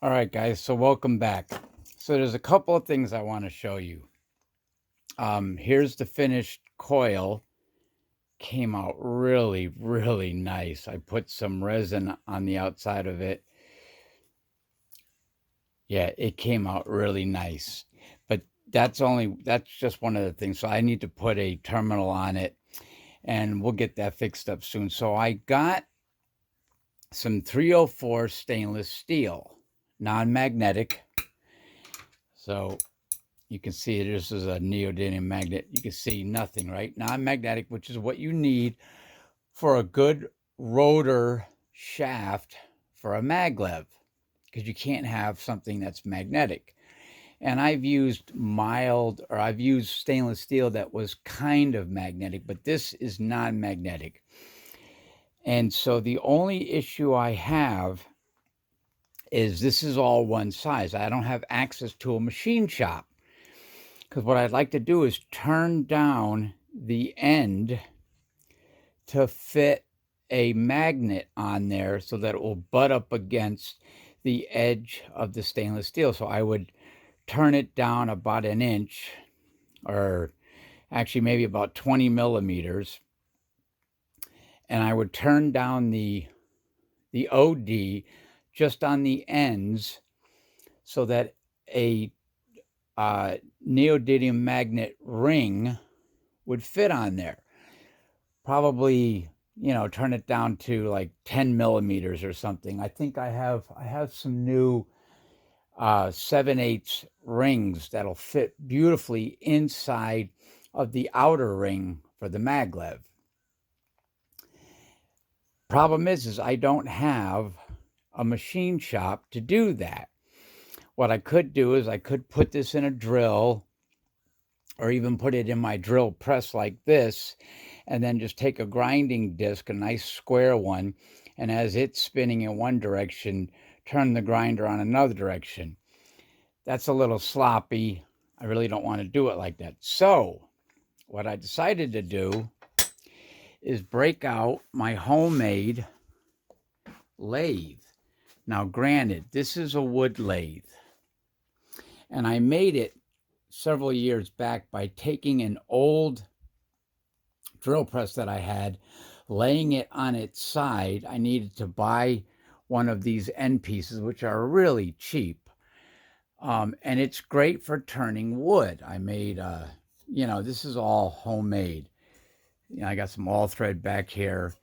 All right, guys, so welcome back. So there's a couple of things I want to show you. Here's the finished coil. Came out really, really nice. I put some resin on the outside of it. Yeah, it came out really nice. But that's just one of the things. So I need to put a terminal on it and we'll get that fixed up soon. So I got some 304 stainless steel, non-magnetic. So you can see this is a neodymium magnet. You can see nothing, right? Non-magnetic, which is what you need for a good rotor shaft for a maglev, because you can't have something that's magnetic. And I've used stainless steel that was kind of magnetic, but this is non-magnetic. And so the only issue I have is this is all one size. I don't have access to a machine shop, because what I'd like to do is turn down the end to fit a magnet on there so that it will butt up against the edge of the stainless steel. So I would turn it down about an inch, or actually maybe about 20 millimeters, and I would turn down the OD just on the ends so that a neodymium magnet ring would fit on there. Probably, turn it down to like 10 millimeters or something. I think I have some new 7/8 rings that'll fit beautifully inside of the outer ring for the maglev. Problem is I don't have a machine shop to do that. What I could do is I could put this in a drill, or even put it in my drill press like this, and then just take a grinding disc, a nice square one, and as it's spinning in one direction, turn the grinder on another direction. That's a little sloppy. I really don't want to do it like that. So what I decided to do is break out my homemade lathe. Now, granted, this is a wood lathe, and I made it several years back by taking an old drill press that I had, laying it on its side. I needed to buy one of these end pieces, which are really cheap. And it's great for turning wood. I made, this is all homemade. I got some all thread back here.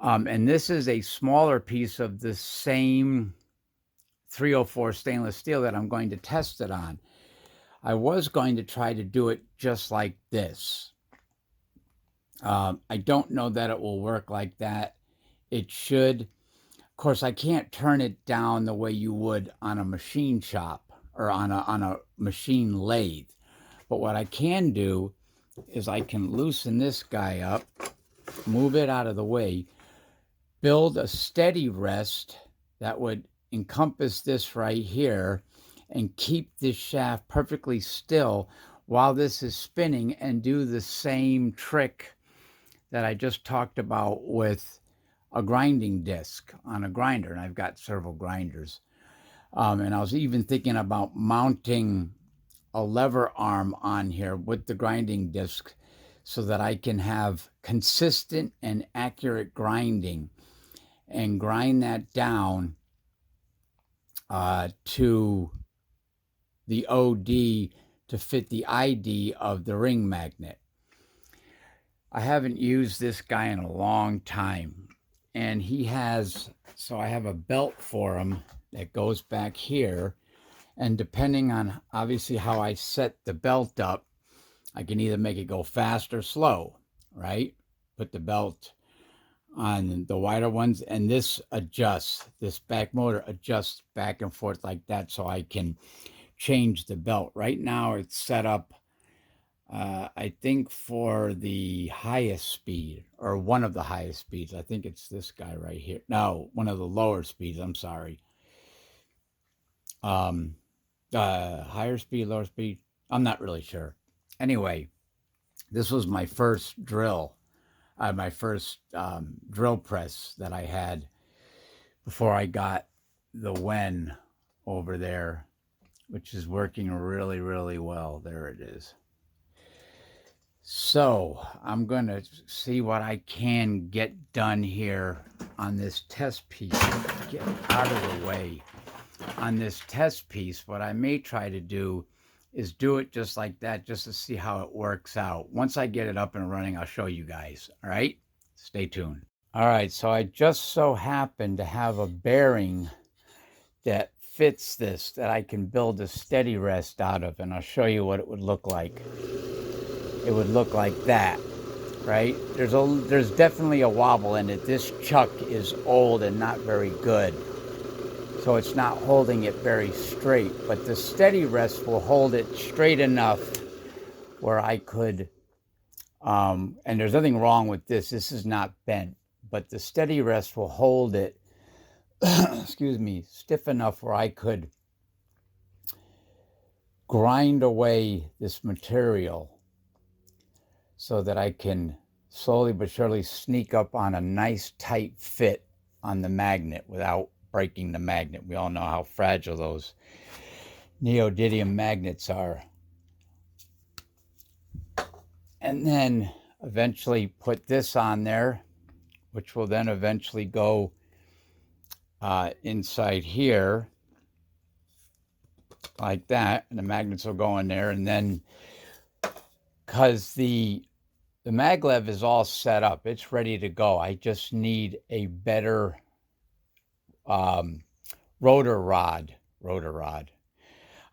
And this is a smaller piece of the same 304 stainless steel that I'm going to test it on. I was going to try to do it just like this. I don't know that it will work like that. It should. Of course, I can't turn it down the way you would on a machine shop or on a machine lathe. But what I can do is I can loosen this guy up, move it out of the way, build a steady rest that would encompass this right here and keep this shaft perfectly still while this is spinning, and do the same trick that I just talked about with a grinding disc on a grinder. And I've got several grinders. And I was even thinking about mounting a lever arm on here with the grinding disc so that I can have consistent and accurate grinding, and grind that down to the OD to fit the ID of the ring magnet. I haven't used this guy in a long time, and so I have a belt for him that goes back here, and depending on obviously how I set the belt up, I can either make it go fast or slow, right? Put the belt on the wider ones, and this back motor adjusts back and forth like that, so I can change the belt. Right now it's set up, I think, for the highest speed, or one of the highest speeds. I think it's this guy right here. No, one of the lower speeds, I'm sorry. Higher speed, lower speed, I'm not really sure. Anyway, this was my first drill press that I had before I got the Wen over there, which is working really, really well. There it is. So I'm going to see what I can get done here on this test piece. Get out of the way. On this test piece, what I may try to do is do it just like that, just to see how it works out. Once I get it up and running, I'll show you guys. All right? Stay tuned. All right, so I just so happen to have a bearing that fits this that I can build a steady rest out of, and I'll show you what it would look like. It would look like that, right? There's definitely a wobble in it. This chuck is old and not very good, so it's not holding it very straight, but the steady rest will hold it straight enough where I could, and there's nothing wrong with this. This is not bent, but the steady rest will hold it, excuse me, stiff enough where I could grind away this material so that I can slowly but surely sneak up on a nice tight fit on the magnet without breaking the magnet. We all know how fragile those neodymium magnets are. And then eventually put this on there, which will then eventually go inside here like that, and the magnets will go in there. And then, because the maglev is all set up, it's ready to go. I just need a better rotor rod.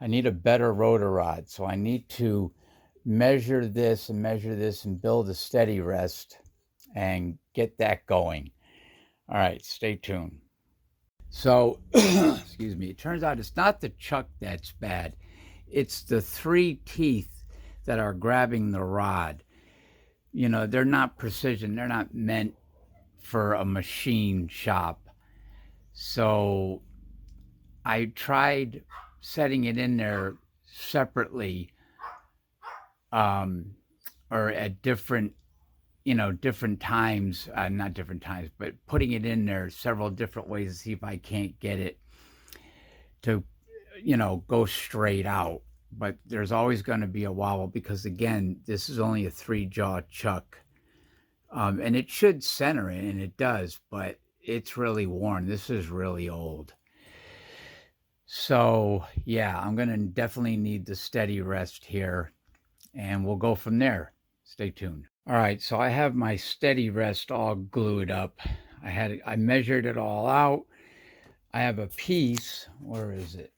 I need a better rotor rod, so I need to measure this and build a steady rest and get that going. All right, stay tuned. So, excuse me, it turns out it's not the chuck that's bad. It's the 3 teeth that are grabbing the rod. You know, they're not precision. They're not meant for a machine shop. So I tried setting it in there separately, or at different, different times, not different times, but putting it in there several different ways to see if I can't get it to, go straight out. But there's always going to be a wobble because, again, this is only a 3-jaw chuck. And it should center it, and it does, but it's really worn. This is really old. So, yeah, I'm going to definitely need the steady rest here, and we'll go from there. Stay tuned. All right, so I have my steady rest all glued up. I measured it all out. I have a piece. Where is it?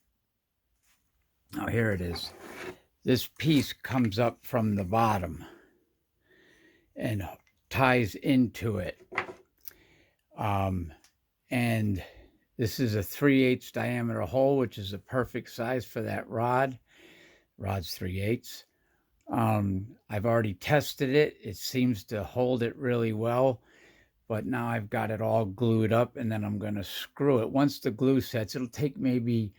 Oh, here it is. This piece comes up from the bottom and ties into it. And this is a 3/8 diameter hole, which is the perfect size for that rod. Rod's 3/8. I've already tested it. It seems to hold it really well, but now I've got it all glued up, and then I'm going to screw it. Once the glue sets, it'll take maybe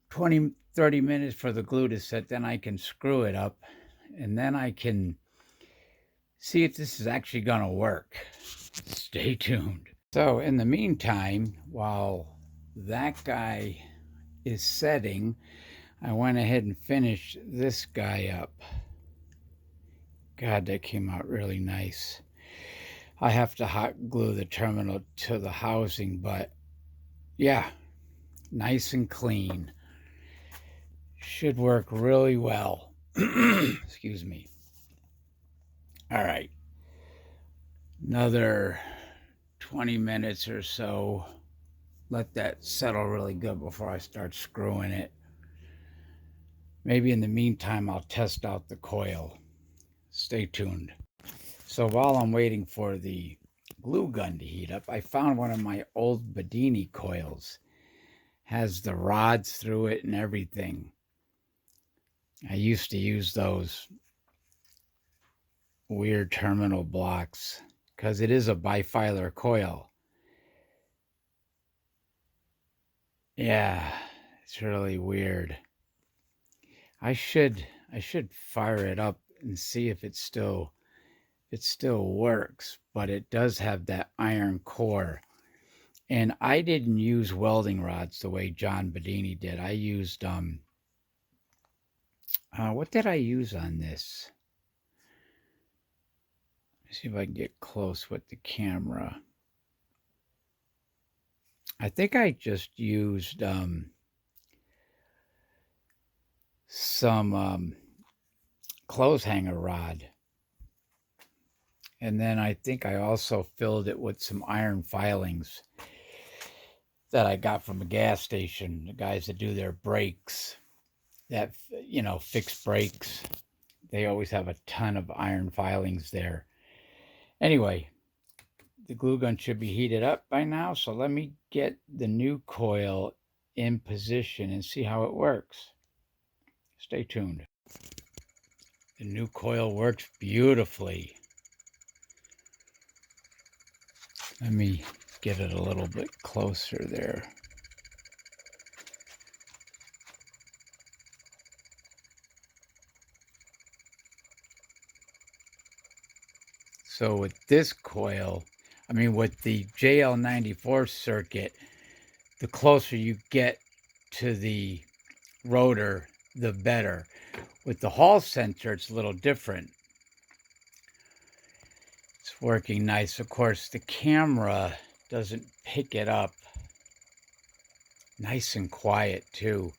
20, 30 minutes for the glue to set. Then I can screw it up, and then I can see if this is actually going to work. Stay tuned. So in the meantime, while that guy is setting, I went ahead and finished this guy up. God, that came out really nice. I have to hot glue the terminal to the housing, but yeah, nice and clean. Should work really well. Excuse me. All right. Another 20 minutes or so. Let that settle really good before I start screwing it. Maybe in the meantime, I'll test out the coil. Stay tuned. So while I'm waiting for the glue gun to heat up, I found one of my old Bedini coils. Has the rods through it and everything. I used to use those weird terminal blocks because it is a bifilar coil. Yeah, it's really weird. I should fire it up and see if it still works, but it does have that iron core, And I didn't use welding rods the way John Bedini did. I used, what did I use on this? Let's see if I can get close with the camera. I think I just used some clothes hanger rod. And then I think I also filled it with some iron filings that I got from a gas station, the guys that do their brakes, that, you know, fix brakes. They always have a ton of iron filings there. Anyway, the glue gun should be heated up by now, so let me get the new coil in position and see how it works. Stay tuned. The new coil works beautifully. Let me get it a little bit closer there. So with this coil, I mean with the JL94 circuit, the closer you get to the rotor, the better. With the Hall sensor, it's a little different. It's working nice. Of course, the camera doesn't pick it up. Nice and quiet too.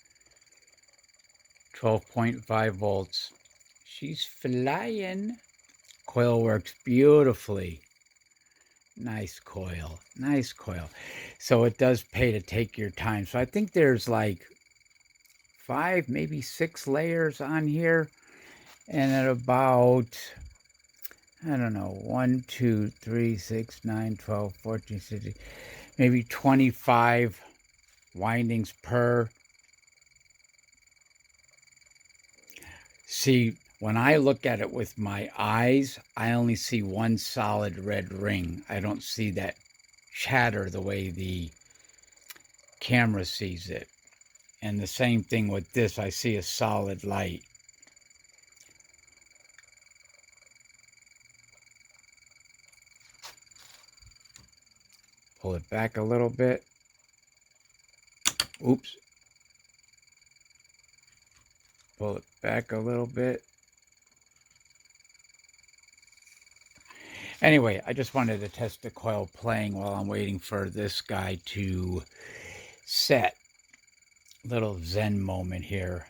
12.5 volts. She's flying. Coil works beautifully. Nice coil. Nice coil. So it does pay to take your time. So I think there's like 5, maybe 6 layers on here. And at about, I don't know, 1, 2, 3, 6, 9, 12, 14, 16, maybe 25 windings per. See, when I look at it with my eyes, I only see one solid red ring. I don't see that chatter the way the camera sees it. And the same thing with this, I see a solid light. Pull it back a little bit. Oops. Pull it back a little bit. Anyway, I just wanted to test the coil playing while I'm waiting for this guy to set. Little Zen moment here.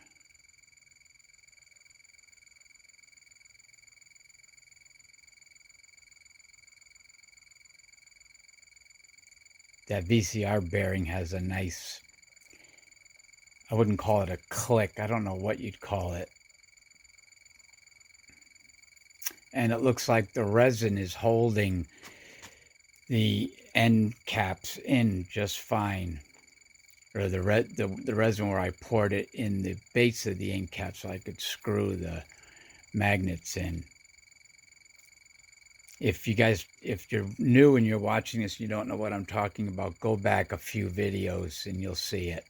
That VCR bearing has a nice, I wouldn't call it a click. I don't know what you'd call it. And it looks like the resin is holding the end caps in just fine. Or the resin where I poured it in the base of the end cap so I could screw the magnets in. If you're new and you're watching this and you don't know what I'm talking about, go back a few videos and you'll see it.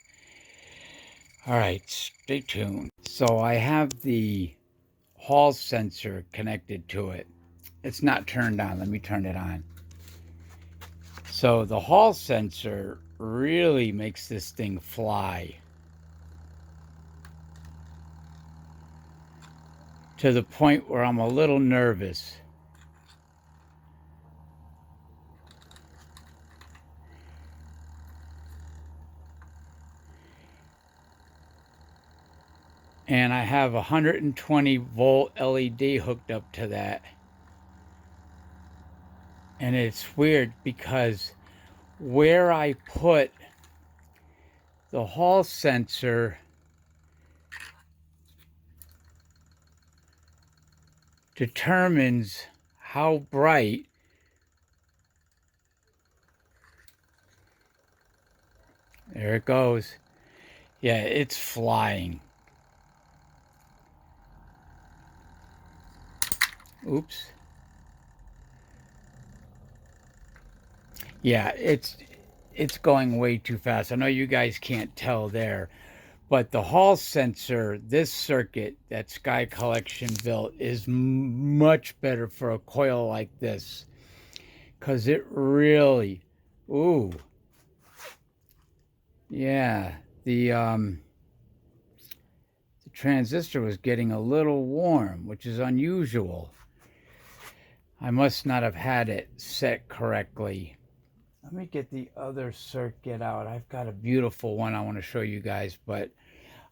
All right, stay tuned. So I have the Hall sensor connected to it. It's not turned on. Let me turn it on. So the Hall sensor really makes this thing fly. To the point where I'm a little nervous. And I have a 120 volt LED hooked up to that. And it's weird because where I put the Hall sensor determines how bright there it goes. Yeah, it's flying. Oops. Yeah, it's going way too fast. I know you guys can't tell there, but the Hall sensor, this circuit that Sky Collection built, is much better for a coil like this because it really, ooh, Yeah, the transistor was getting a little warm, which is unusual. I must not have had it set correctly. Let me get the other circuit out. I've got a beautiful one I want to show you guys, but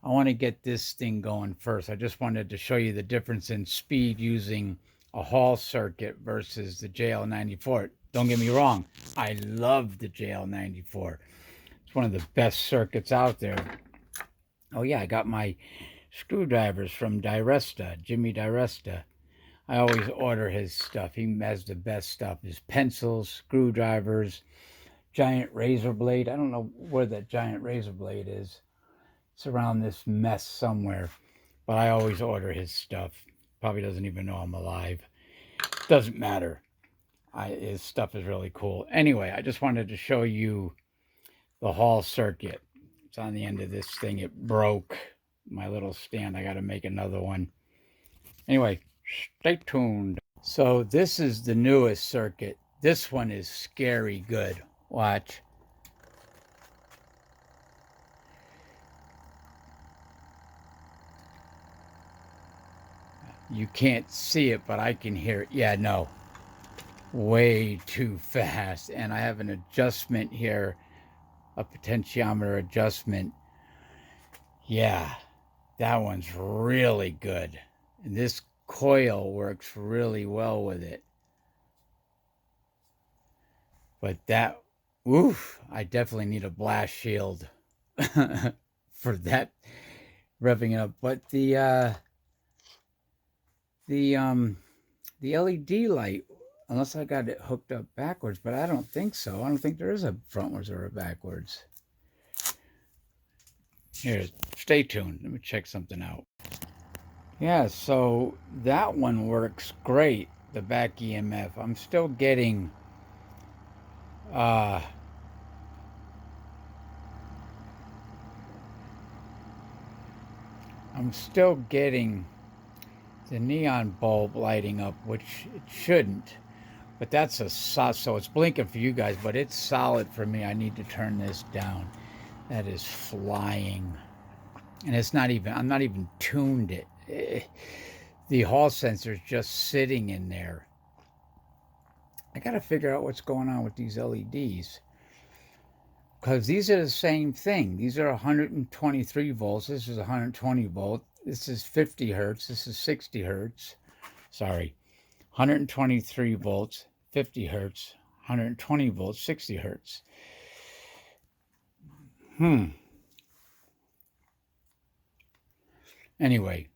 I want to get this thing going first. I just wanted to show you the difference in speed using a Hall circuit versus the JL94. Don't get me wrong, I love the JL94. It's one of the best circuits out there. Oh yeah, I got my screwdrivers from Diresta, Jimmy Diresta. I always order his stuff. He has the best stuff. His pencils, screwdrivers, giant razor blade. I don't know where that giant razor blade is. It's around this mess somewhere. But I always order his stuff. Probably doesn't even know I'm alive. Doesn't matter. His stuff is really cool. Anyway, I just wanted to show you the Hall circuit. It's on the end of this thing. It broke my little stand. I got to make another one. Anyway, stay tuned. So this is the newest circuit. This one is scary good. Watch. You can't see it, but I can hear it. Yeah, no. Way too fast. And I have an adjustment here, a potentiometer adjustment. Yeah, that one's really good. And this coil works really well with it. But that, oof, I definitely need a blast shield for that revving it up. But the LED light, unless I got it hooked up backwards, but I don't think so. I don't think there is a frontwards or a backwards. Here, stay tuned. Let me check something out. Yeah, so that one works great, the back EMF. I'm still getting I'm still getting the neon bulb lighting up, which it shouldn't. But that's so it's blinking for you guys, but it's solid for me. I need to turn this down. That is flying. And it's not even, I'm not even tuned it. The Hall sensor is just sitting in there. I got to figure out what's going on with these LEDs. Because these are the same thing. These are 123 volts. This is 120 volt. This is 50 hertz. This is 60 hertz. Sorry. 123 volts, 50 hertz, 120 volts, 60 hertz. Anyway,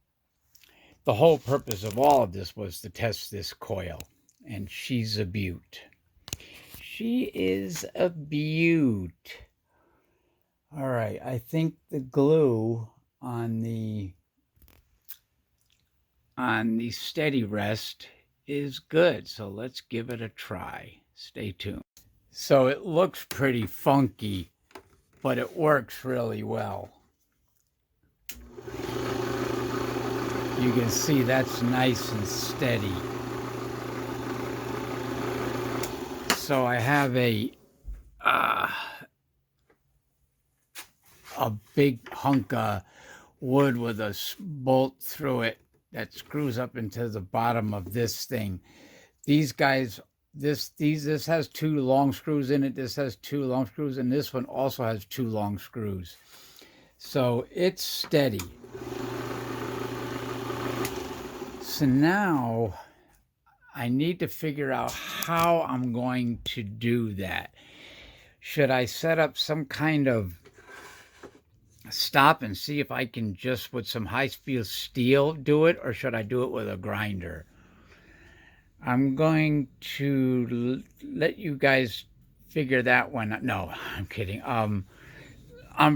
the whole purpose of all of this was to test this coil. And she's a beaut. She is a beaut. All right, I think the glue on the steady rest is good. So let's give it a try. Stay tuned. So it looks pretty funky, but it works really well. You can see that's nice and steady. So I have a big hunk of wood with a bolt through it that screws up into the bottom of this thing. These guys, this has two long screws in it. This has two long screws, and this one also has two long screws. So it's steady. So now I need to figure out how I'm going to do that. Should I set up some kind of stop and see if I can just with some high-speed steel do it, or should I do it with a grinder? I'm going to let you guys figure that one out. No, I'm kidding. I'm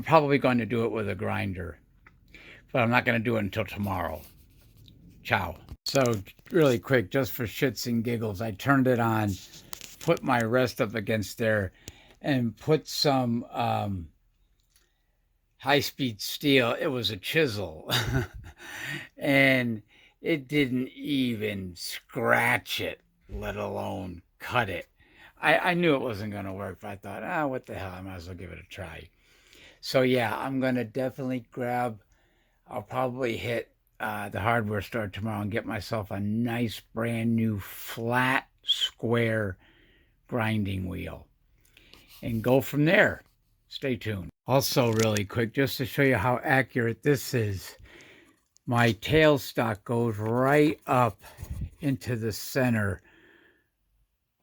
probably going to do it with a grinder, but I'm not going to do it until tomorrow. Ciao. So really quick, just for shits and giggles, I turned it on, put my rest up against there, and put some high-speed steel. It was a chisel. And it didn't even scratch it, let alone cut it. I knew it wasn't going to work, but I thought, what the hell, I might as well give it a try. So yeah, I'm going to definitely I'll probably hit the hardware store tomorrow and get myself a nice brand new flat square grinding wheel and go from there. Stay tuned. Also, really quick, just to show you how accurate this is, my tailstock goes right up into the center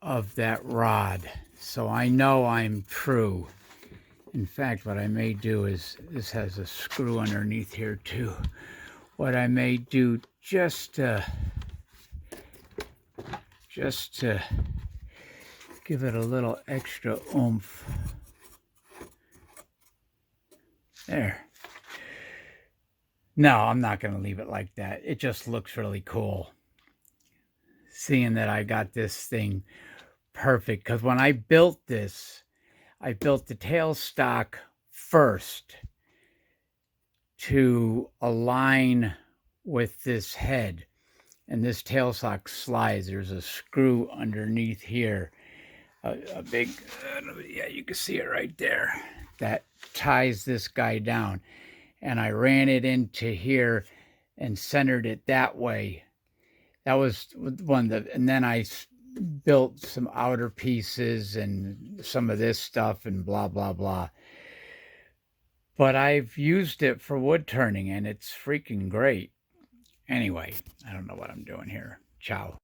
of that rod. So I know I'm true. In fact, what I may do is, this has a screw underneath here too. What I may do just to give it a little extra oomph. There. No, I'm not going to leave it like that. It just looks really cool. Seeing that I got this thing perfect. Because when I built this, I built the tailstock first to align with this head. And this tailstock slides. There's a screw underneath here. A big, yeah, you can see it right there. That ties this guy down. And I ran it into here and centered it that way. That was one of the, and then I built some outer pieces and some of this stuff and blah, blah, blah. But I've used it for wood turning and it's freaking great. Anyway, I don't know what I'm doing here. Ciao.